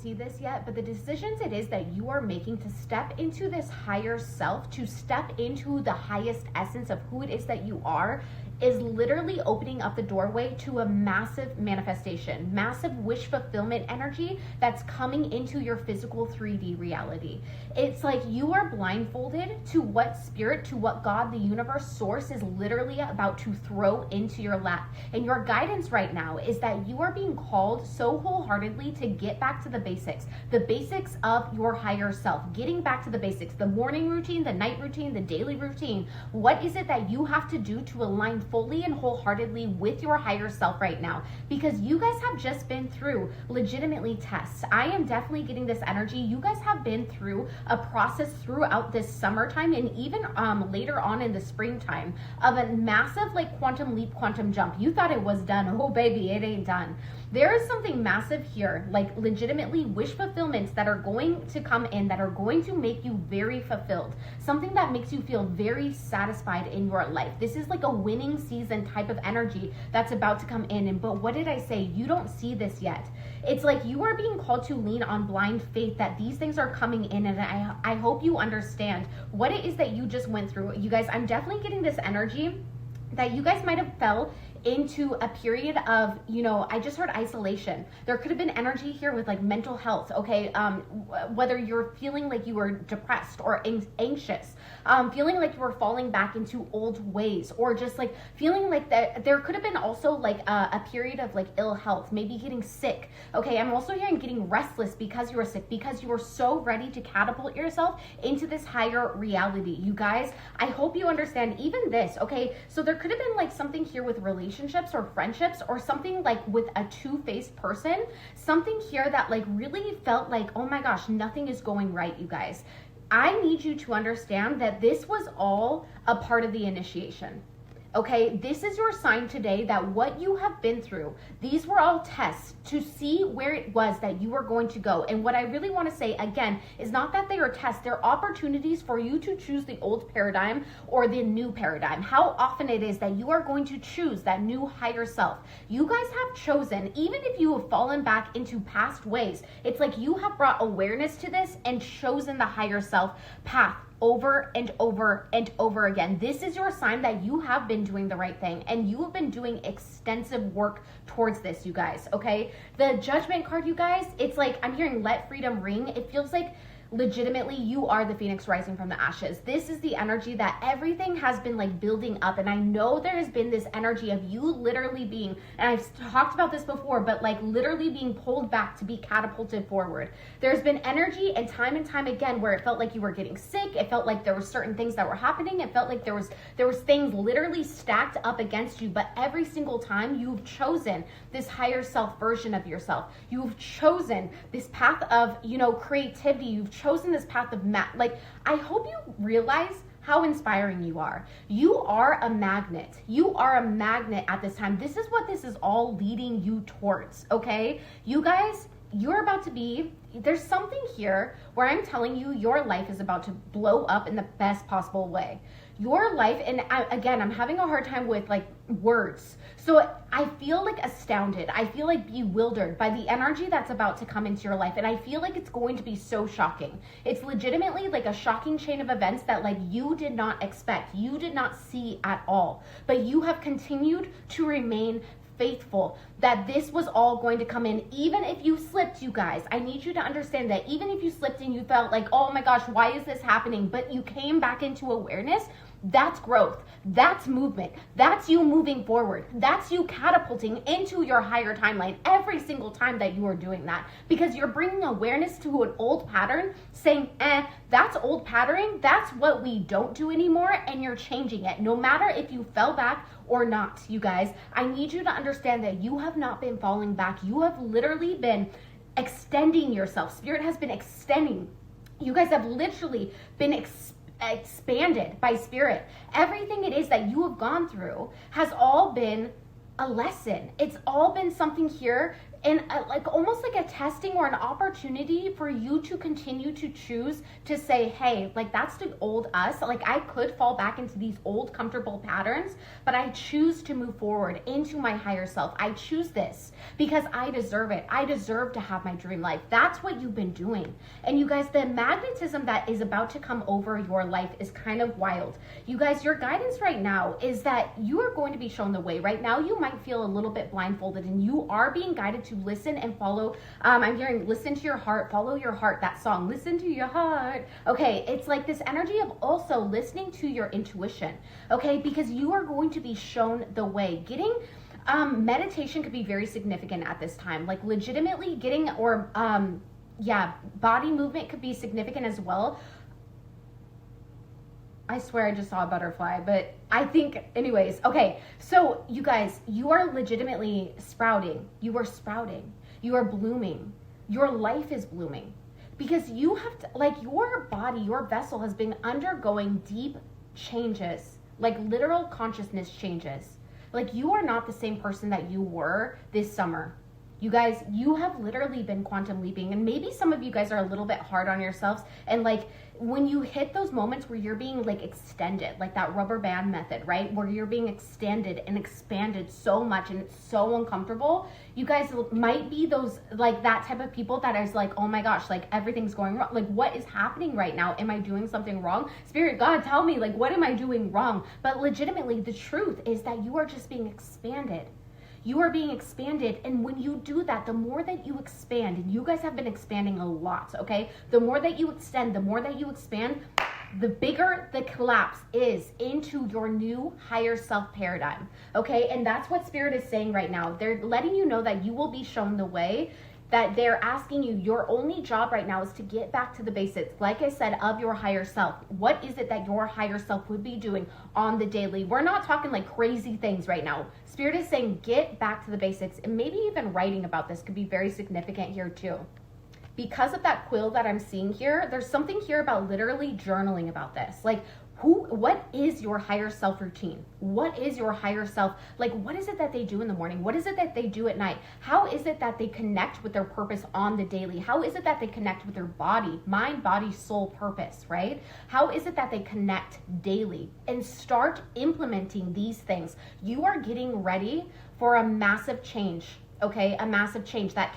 see this yet, but the decisions it is that you are making to step into this higher self, to step into the highest essence of who it is that you are, is literally opening up the doorway to a massive manifestation, massive wish fulfillment energy that's coming into your physical 3D reality. It's like you are blindfolded to what spirit, to what God, the universe, source is literally about to throw into your lap. And your guidance right now is that you are being called so wholeheartedly to get back to the basics of your higher self, getting back to the basics, the morning routine, the night routine, the daily routine. What is it that you have to do to align fully and wholeheartedly with your higher self right now? Because you guys have just been through legitimately tests. I am definitely getting this energy. You guys have been through a process throughout this summertime and even later on in the springtime of a massive like quantum leap, quantum jump. You thought it was done. Oh baby, it ain't done. There is something massive here, like legitimately wish fulfillments that are going to come in, that are going to make you very fulfilled. Something that makes you feel very satisfied in your life. This is like a winning season type of energy that's about to come in. And but what did I say? You don't see this yet. It's like you are being called to lean on blind faith that these things are coming in, and I hope you understand what it is that you just went through. You guys, I'm definitely getting this energy that you guys might have felt into a period of, I just heard isolation. There could have been energy here with like mental health, okay? Whether you're feeling like you were depressed or anxious, feeling like you were falling back into old ways, or just like feeling like that there could have been also like a period of like ill health, maybe getting sick, okay? I'm also hearing getting restless because you were sick, because you were so ready to catapult yourself into this higher reality. You guys, I hope you understand even this, okay? So there could have been like something here with relationships or friendships, or something like with a two-faced person, something here that like really felt like, oh my gosh, nothing is going right, you guys. I need you to understand that this was all a part of the initiation. Okay, this is your sign today that what you have been through, these were all tests to see where it was that you were going to go. And what I really want to say again is not that they are tests, they're opportunities for you to choose the old paradigm or the new paradigm. How often it is that you are going to choose that new higher self. You guys have chosen, even if you have fallen back into past ways, it's like you have brought awareness to this and chosen the higher self path over and over and over again. This is your sign that you have been doing the right thing, and you have been doing extensive work towards this, you guys, okay? The judgment card, you guys, it's like I'm hearing let freedom ring. It feels like legitimately you are the phoenix rising from the ashes. This is the energy that everything has been like building up, and I know there has been this energy of you literally being, and I've talked about this before, but like literally being pulled back to be catapulted forward. There's been energy and time again where it felt like you were getting sick. It felt like there were certain things that were happening. It felt like there was things literally stacked up against you, but every single time you've chosen this higher self version of yourself. You've chosen this path of, creativity. You've chosen this path of like, I hope you realize how inspiring you are. You are a magnet. You are a magnet at this time. This is what this is all leading you towards, okay? You guys, you're about to be, there's something here where I'm telling you your life is about to blow up in the best possible way. Your life, and I'm having a hard time with like words. So I feel like astounded. I feel like bewildered by the energy that's about to come into your life. And I feel like it's going to be so shocking. It's legitimately like a shocking chain of events that like you did not expect. You did not see at all. But you have continued to remain faithful that this was all going to come in. Even if you slipped, you guys, I need you to understand that even if you slipped and you felt like, oh my gosh, why is this happening? But you came back into awareness. That's growth. That's movement. That's you moving forward. That's you catapulting into your higher timeline every single time that you are doing that, because you're bringing awareness to an old pattern, saying, that's old patterning. That's what we don't do anymore. And you're changing it. No matter if you fell back or not, you guys, I need you to understand that you have not been falling back. You have literally been extending yourself. Spirit has been extending. You guys have literally been expanded by spirit. Everything it is that you have gone through has all been a lesson. It's all been something here. and like almost like a testing or an opportunity for you to continue to choose to say, hey, like that's the old us. Like I could fall back into these old comfortable patterns, but I choose to move forward into my higher self. I choose this because I deserve it. I deserve to have my dream life. That's what you've been doing. And you guys, the magnetism that is about to come over your life is kind of wild. You guys, your guidance right now is that you are going to be shown the way. Right now, you might feel a little bit blindfolded, and you are being guided to listen and follow. I'm hearing listen to your heart, follow your heart, that song, listen to your heart. Okay, it's like this energy of also listening to your intuition, okay, because you are going to be shown the way. Getting meditation could be very significant at this time, like legitimately getting, or body movement could be significant as well. I swear I just saw a butterfly, but I think, anyways, okay. So you guys, you are legitimately sprouting. You are sprouting. You are blooming. Your life is blooming because you have to, like your body, your vessel has been undergoing deep changes, like literal consciousness changes. Like you are not the same person that you were this summer. You guys, you have literally been quantum leaping, and maybe some of you guys are a little bit hard on yourselves, and like when you hit those moments where you're being like extended, like that rubber band method, right? Where you're being extended and expanded so much and it's so uncomfortable, you guys might be those, like that type of people that is like, oh my gosh, like everything's going wrong. Like what is happening right now? Am I doing something wrong? Spirit, God, tell me, like, what am I doing wrong? But legitimately, the truth is that you are just being expanded. You are being expanded, and when you do that, the more that you expand, and you guys have been expanding a lot, okay? The more that you extend, the more that you expand, the bigger the collapse is into your new higher self paradigm, okay? And that's what Spirit is saying right now. They're letting you know that you will be shown the way, that they're asking you, your only job right now is to get back to the basics, like I said, of your higher self. What is it that your higher self would be doing on the daily? We're not talking like crazy things right now. Spirit is saying get back to the basics, and maybe even writing about this could be very significant here too. Because of that quill that I'm seeing here, there's something here about literally journaling about this. Like, what is your higher self routine? What is your higher self? Like, what is it that they do in the morning? What is it that they do at night? How is it that they connect with their purpose on the daily? How is it that they connect with their body, mind, body, soul, purpose, right? How is it that they connect daily? And start implementing these things. You are getting ready for a massive change, okay? A massive change. That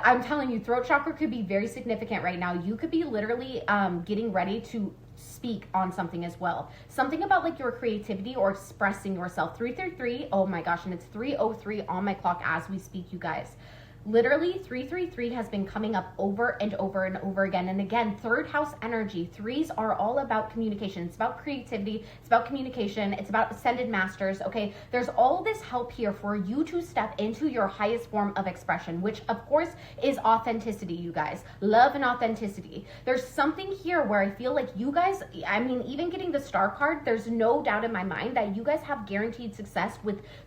I'm telling you, throat chakra could be very significant right now. You could be literally getting ready to speak on something as well. Something about like your creativity or expressing yourself. 333, oh my gosh, and it's 3:03 on my clock as we speak, you guys. Literally 333 has been coming up over and over and over again. And again, third house energy, threes are all about communication. It's about creativity. It's about communication. It's about ascended masters. Okay. There's all this help here for you to step into your highest form of expression, which of course is authenticity, you guys. Love and authenticity. There's something here where I feel like you guys, I mean, even getting the star card, there's no doubt in my mind that you guys have guaranteed success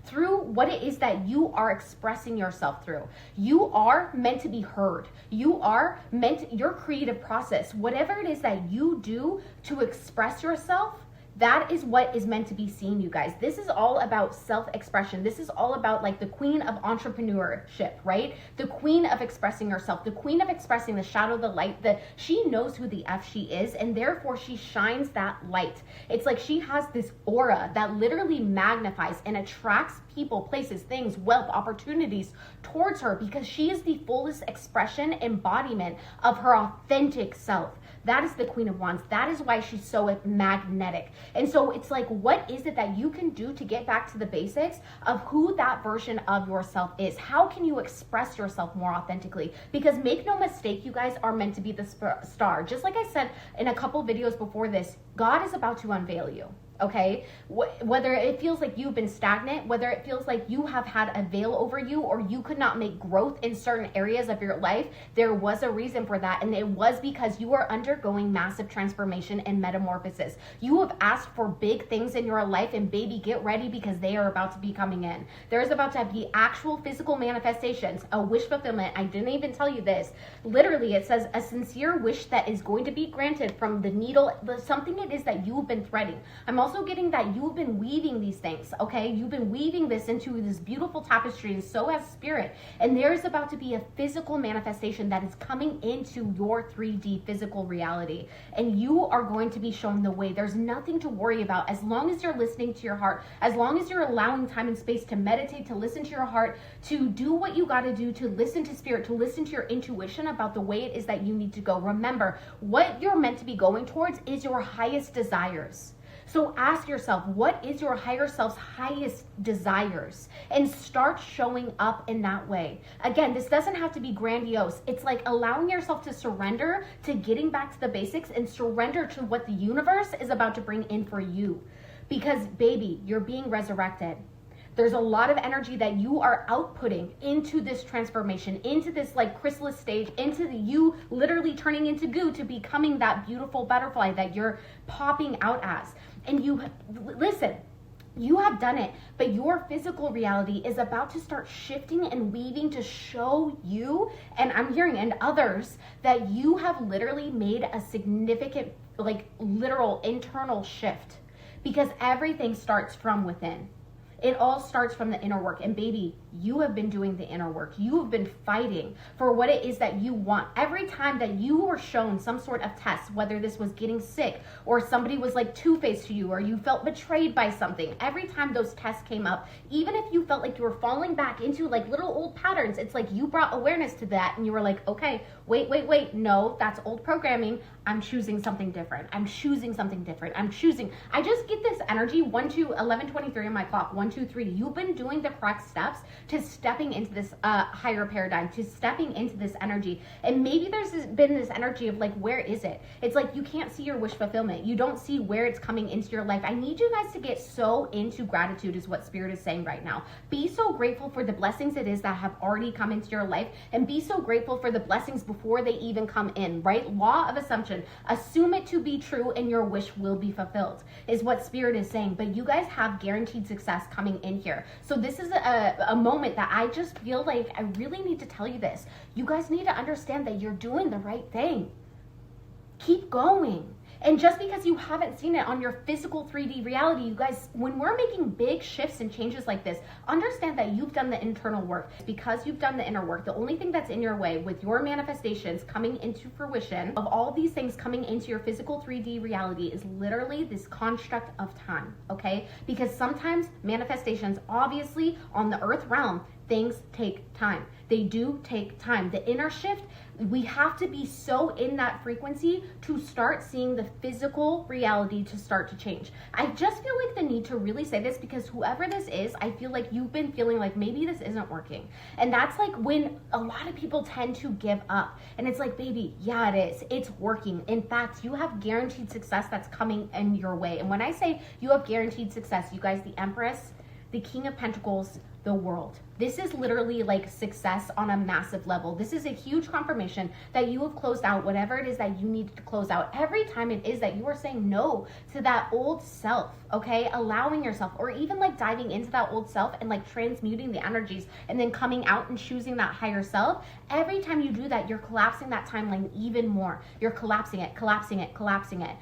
through what it is that you are expressing yourself through. You are meant to be heard. You are meant, your creative process, whatever it is that you do to express yourself, that is what is meant to be seen, you guys. This is all about self-expression. This is all about like the queen of entrepreneurship, right? The queen of expressing herself, the queen of expressing the shadow, the light, she knows who the F she is, and therefore she shines that light. It's like she has this aura that literally magnifies and attracts people, places, things, wealth, opportunities towards her because she is the fullest expression, embodiment of her authentic self. That is the Queen of Wands. That is why she's so magnetic. And so it's like, what is it that you can do to get back to the basics of who that version of yourself is? How can you express yourself more authentically? Because make no mistake, you guys are meant to be the star. Just like I said in a couple videos before this, God is about to unveil you. Okay, whether it feels like you've been stagnant, whether it feels like you have had a veil over you, or you could not make growth in certain areas of your life, there was a reason for that. And it was because you are undergoing massive transformation and metamorphosis. You have asked for big things in your life, and baby, get ready because they are about to be coming in. There's about to be actual physical manifestations, a wish fulfillment. I didn't even tell you this. Literally, it says a sincere wish that is going to be granted from the needle, something it is that you've been threading. I'm also also getting that you've been weaving these things, okay? You've been weaving this into this beautiful tapestry, and so has spirit. And there's about to be a physical manifestation that is coming into your 3D physical reality. And you are going to be shown the way. There's nothing to worry about as long as you're listening to your heart, as long as you're allowing time and space to meditate, to listen to your heart, to do what you got to do, to listen to spirit, to listen to your intuition about the way it is that you need to go. Remember, what you're meant to be going towards is your highest desires. So ask yourself, what is your higher self's highest desires? And start showing up in that way. Again, this doesn't have to be grandiose. It's like allowing yourself to surrender to getting back to the basics and surrender to what the universe is about to bring in for you. Because baby, you're being resurrected. There's a lot of energy that you are outputting into this transformation, into this like chrysalis stage, into you literally turning into goo to becoming that beautiful butterfly that you're popping out as. And you, listen, you have done it, but your physical reality is about to start shifting and weaving to show you, and I'm hearing, and others, that you have literally made a significant, like literal internal shift, because everything starts from within. It all starts from the inner work. And baby, you have been doing the inner work. You have been fighting for what it is that you want. Every time that you were shown some sort of test, whether this was getting sick or somebody was like two-faced to you or you felt betrayed by something, every time those tests came up, even if you felt like you were falling back into like little old patterns, it's like you brought awareness to that and you were like, okay, wait, no, that's old programming. I'm choosing something different. I'm choosing something different. I just get this energy, 1 to 11:23 on my clock, 1, 2, 3. You've been doing the correct steps to stepping into this higher paradigm, to stepping into this energy. And maybe been this energy of like, where is it? It's like you can't see your wish fulfillment. You don't see where it's coming into your life. I need you guys to get so into gratitude is what Spirit is saying right now. Be so grateful for the blessings it is that have already come into your life, and be so grateful for the blessings before they even come in, right? Law of assumption. Assume it to be true and your wish will be fulfilled is what Spirit is saying. But you guys have guaranteed success coming in here. So this is a moment that I just feel like I really need to tell you this. You guys need to understand that you're doing the right thing. Keep going. And just because you haven't seen it on your physical 3D reality, you guys, when we're making big shifts and changes like this, understand that you've done the internal work. Because you've done the inner work, the only thing that's in your way with your manifestations coming into fruition, of all these things coming into your physical 3D reality, is literally this construct of time, okay? Because sometimes manifestations, obviously, on the earth realm, things take time. They do take time. The inner shift, we have to be so in that frequency to start seeing the physical reality to start to change. I just feel like the need to really say this because whoever this is, I feel like you've been feeling like maybe this isn't working. And that's like when a lot of people tend to give up. And it's like, baby, yeah, it is. It's working. In fact, you have guaranteed success that's coming in your way. And when I say you have guaranteed success, you guys, the Empress, the King of Pentacles, the World. This is literally like success on a massive level. This is a huge confirmation that you have closed out whatever it is that you need to close out. Every time it is that you are saying no to that old self, okay? Allowing yourself, or even like diving into that old self and like transmuting the energies and then coming out and choosing that higher self. Every time you do that, you're collapsing that timeline even more. You're collapsing it.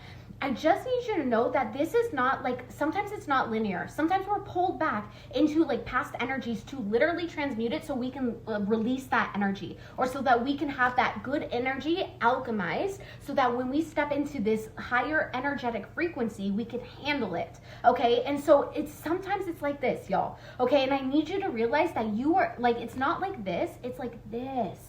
I just need you to know that this is not like, sometimes it's not linear. Sometimes we're pulled back into like past energies to literally transmute it so we can release that energy, or so that we can have that good energy alchemized so that when we step into this higher energetic frequency, we can handle it, okay? And so sometimes it's like this, y'all, okay? And I need you to realize that you are like, it's not like this, it's like this.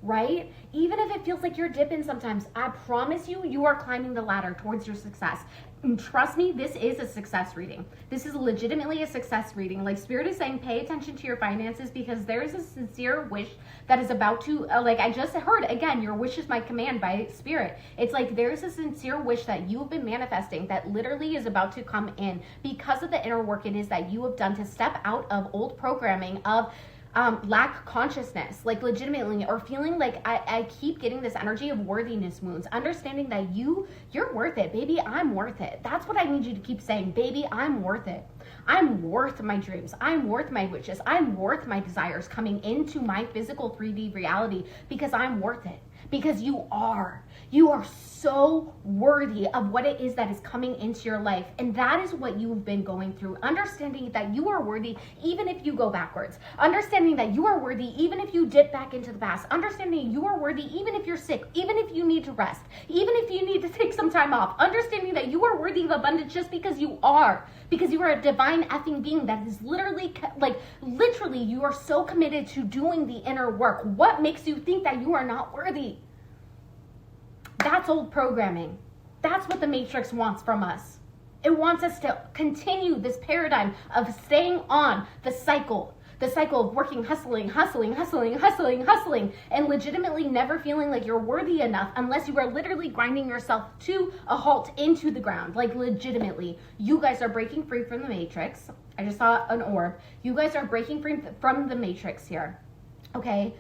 Right? Even if it feels like you're dipping sometimes, I promise you, you are climbing the ladder towards your success. And trust me, this is a success reading. This is legitimately a success reading. Like Spirit is saying, pay attention to your finances because there is a sincere wish that is about to, like I just heard, again, your wish is my command by Spirit. It's like there's a sincere wish that you've been manifesting that literally is about to come in because of the inner work it is that you have done to step out of old programming of lack consciousness, like legitimately, or feeling like I keep getting this energy of worthiness wounds, understanding that you're worth it, baby, I'm worth it. That's what I need you to keep saying, baby, I'm worth it. I'm worth my dreams. I'm worth my wishes. I'm worth my desires coming into my physical 3D reality because I'm worth it. because you are. You are so worthy of what it is that is coming into your life. And that is what you've been going through. Understanding that you are worthy even if you go backwards. Understanding that you are worthy even if you dip back into the past. Understanding you are worthy even if you're sick, even if you need to rest, even if you need to take some time off. Understanding that you are worthy of abundance just because you are. Because you are a divine effing being that is literally, you are so committed to doing the inner work. What makes you think that you are not worthy? That's old programming. That's what the Matrix wants from us. It wants us to continue this paradigm of staying on the cycle of working, hustling, and legitimately never feeling like you're worthy enough unless you are literally grinding yourself to a halt into the ground. Like legitimately, you guys are breaking free from the Matrix. I just saw an orb. You guys are breaking free from the Matrix here. Okay?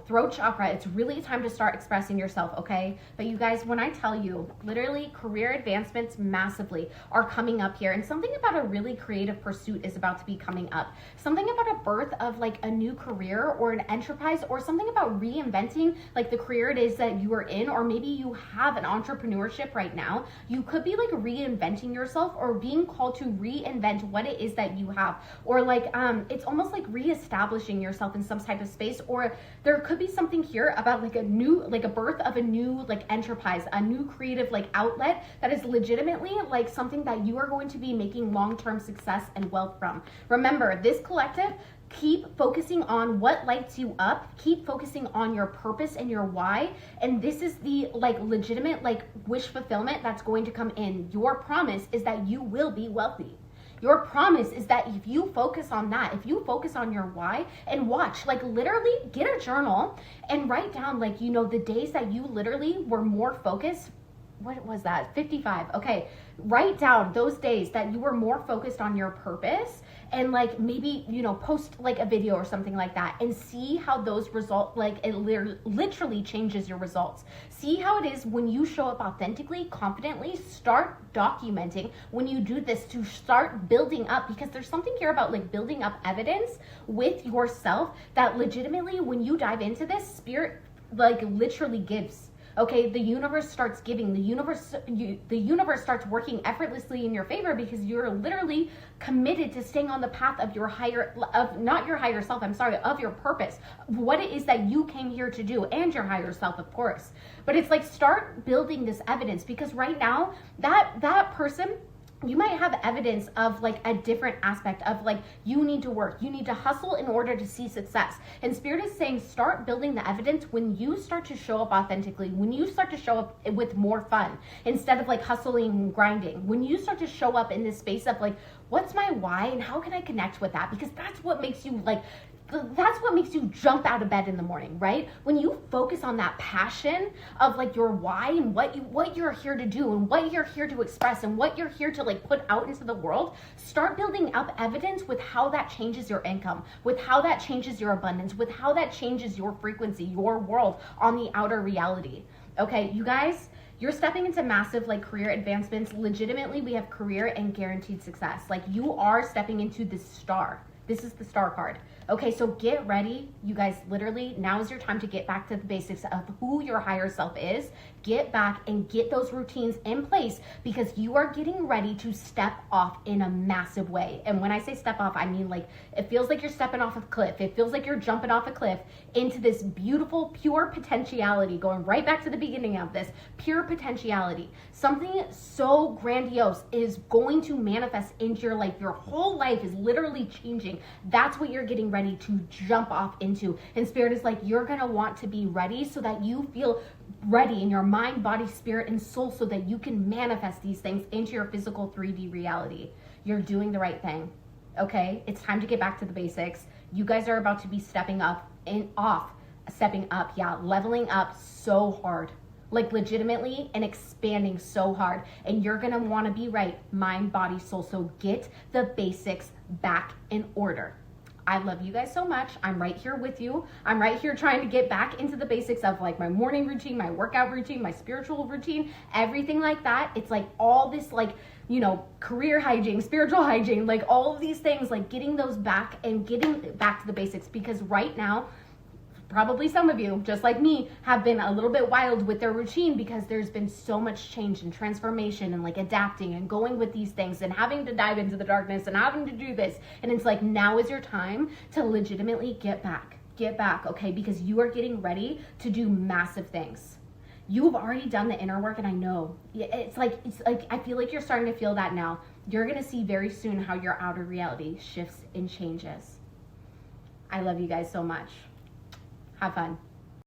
Throat chakra, it's really time to start expressing yourself, okay? But you guys, when I tell you, literally career advancements massively are coming up here, and something about a really creative pursuit is about to be coming up. Something about a birth of like a new career or an enterprise, or something about reinventing like the career it is that you are in, or maybe you have an entrepreneurship right now. You could be like reinventing yourself or being called to reinvent what it is that you have, or like it's almost like reestablishing yourself in some type of space, or there could be something here about like a birth of a new like enterprise, a new creative like outlet that is legitimately like something that you are going to be making long-term success and wealth from. Remember, this collective, keep focusing on what lights you up, keep focusing on your purpose and your why, and this is the like legitimate like wish fulfillment that's going to come in. Your promise is that you will be wealthy. Your promise is that if you focus on that, if you focus on your why, and watch, like literally get a journal and write down like, you know, the days that you literally were more focused. What was that? 55. Okay. Write down those days that you were more focused on your purpose, and like maybe, you know, post like a video or something like that, and see how those results, like it literally changes your results. See how it is when you show up authentically, confidently. Start documenting when you do this to start building up, because there's something here about like building up evidence with yourself that legitimately when you dive into this, spirit like literally gives. Okay, the universe starts giving, the universe starts working effortlessly in your favor, because you're literally committed to staying on the path of your not your higher self, of your purpose, what it is that you came here to do, and your higher self, of course. But it's like, start building this evidence, because right now, that person, you might have evidence of like a different aspect of like, you need to work, you need to hustle in order to see success. And Spirit is saying, start building the evidence when you start to show up authentically, when you start to show up with more fun instead of like hustling and grinding, when you start to show up in this space of like, what's my why and how can I connect with that? Because that's what makes you like, that's what makes you jump out of bed in the morning, right? When you focus on that passion of like your why and what you're here to do and what you're here to express and what you're here to like put out into the world, start building up evidence with how that changes your income, with how that changes your abundance, with how that changes your frequency, your world on the outer reality. Okay, you guys, you're stepping into massive like career advancements. Legitimately, we have career and guaranteed success. Like, you are stepping into this star. This is the star card. Okay, so get ready, you guys. Literally, now is your time to get back to the basics of who your higher self is. Get back and get those routines in place, because you are getting ready to step off in a massive way. And when I say step off, I mean like, it feels like you're stepping off a cliff. It feels like you're jumping off a cliff into this beautiful, pure potentiality, going right back to the beginning of this, pure potentiality. Something so grandiose is going to manifest into your life. Your whole life is literally changing. That's what you're getting ready to jump off into. And Spirit is like, you're gonna want to be ready so that you feel ready in your mind, body, spirit, and soul, so that you can manifest these things into your physical 3D reality. You're doing the right thing. Okay, it's time to get back to the basics. You guys are about to be stepping up and stepping up, yeah, leveling up so hard, like legitimately, and expanding so hard. And you're gonna wanna be right, mind, body, soul. So get the basics back in order. I love you guys so much. I'm right here with you. I'm right here trying to get back into the basics of like my morning routine, my workout routine, my spiritual routine, everything like that. It's like all this like, you know, career hygiene, spiritual hygiene, like all of these things, like getting those back and getting back to the basics. Because right now, probably some of you, just like me, have been a little bit wild with their routine because there's been so much change and transformation and like adapting and going with these things and having to dive into the darkness and having to do this. And it's like, now is your time to legitimately get back, okay? Because you are getting ready to do massive things. You've already done the inner work, and I know it's like I feel like you're starting to feel that now. You're gonna see very soon how your outer reality shifts and changes. I love you guys so much. Have fun.